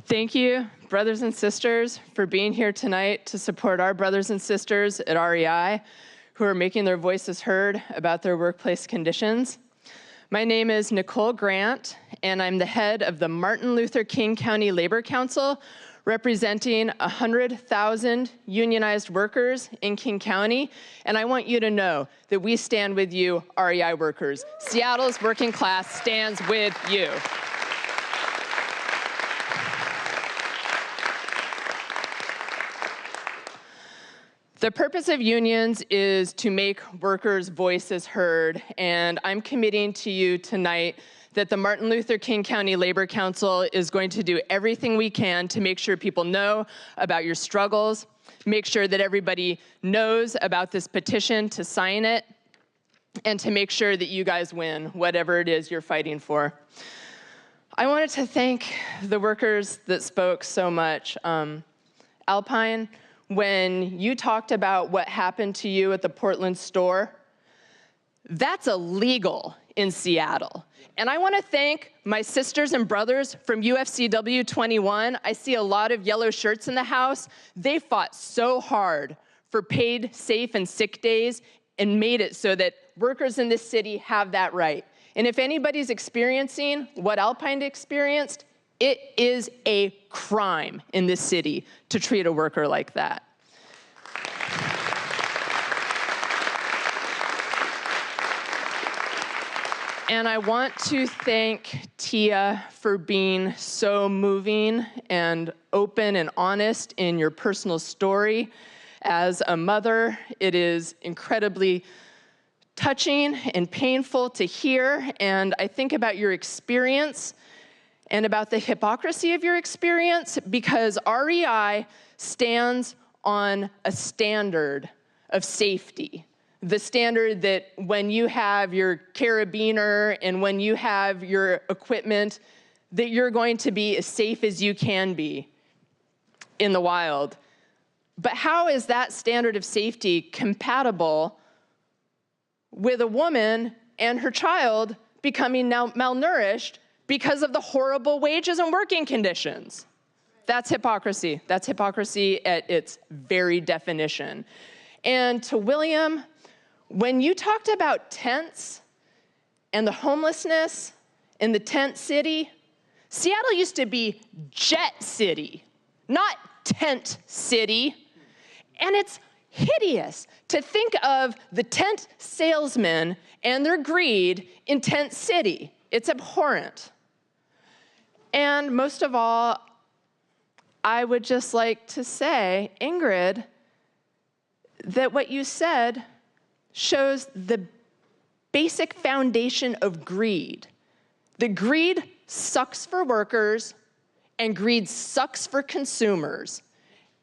Thank you, brothers and sisters, for being here tonight to support our brothers and sisters at REI who are making their voices heard about their workplace conditions. My name is Nicole Grant, and I'm the head of the Martin Luther King County Labor Council, representing 100,000 unionized workers in King County. And I want you to know that we stand with you, REI workers. Seattle's working class stands with you. The purpose of unions is to make workers' voices heard, and I'm committing to you tonight that the Martin Luther King County Labor Council is going to do everything we can to make sure people know about your struggles, make sure that everybody knows about this petition to sign it, and to make sure that you guys win, whatever it is you're fighting for. I wanted to thank the workers that spoke so much. Alpine, when you talked about what happened to you at the Portland store, that's illegal in Seattle. And I want to thank my sisters and brothers from UFCW 21. I see a lot of yellow shirts in the house. They fought so hard for paid, safe, and sick days and made it so that workers in this city have that right. And if anybody's experiencing what Alpine experienced, it is a crime in this city to treat a worker like that. And I want to thank Tia for being so moving and open and honest in your personal story. As a mother, it is incredibly touching and painful to hear, and I think about your experience and about the hypocrisy of your experience, because REI stands on a standard of safety. The standard that when you have your carabiner and when you have your equipment, that you're going to be as safe as you can be in the wild. But how is that standard of safety compatible with a woman and her child becoming now malnourished because of the horrible wages and working conditions? That's hypocrisy. That's hypocrisy at its very definition. And to William, when you talked about tents and the homelessness in the tent city, Seattle used to be Jet City, not Tent City. And it's hideous to think of the tent salesmen and their greed in Tent City. It's abhorrent. And most of all, I would just like to say, Ingrid, that what you said shows the basic foundation of greed. The greed sucks for workers, and greed sucks for consumers.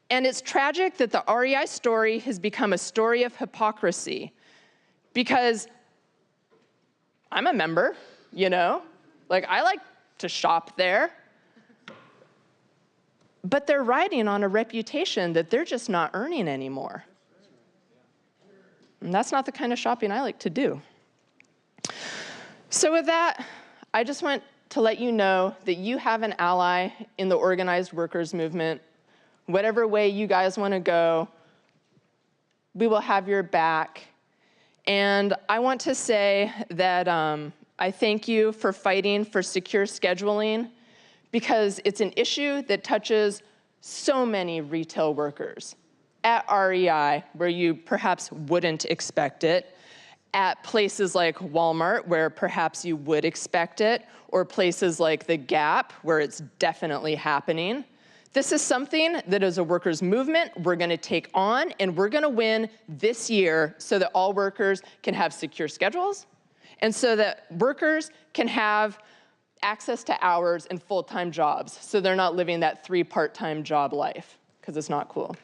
And it's tragic that the REI story has become a story of hypocrisy, because I'm a member, you know? Like, I like to shop there. But they're riding on a reputation that they're just not earning anymore. And that's not the kind of shopping I like to do. So with that, I just want to let you know that you have an ally in the organized workers movement. Whatever way you guys want to go, we will have your back. And I want to say that I thank you for fighting for secure scheduling, because it's an issue that touches so many retail workers. At REI, where you perhaps wouldn't expect it, at places like Walmart, where perhaps you would expect it, or places like the Gap, where it's definitely happening. This is something that as a workers' movement, we're gonna take on, and we're gonna win this year so that all workers can have secure schedules, and so that workers can have access to hours and full-time jobs, so they're not living that 3 part-time job life, because it's not cool.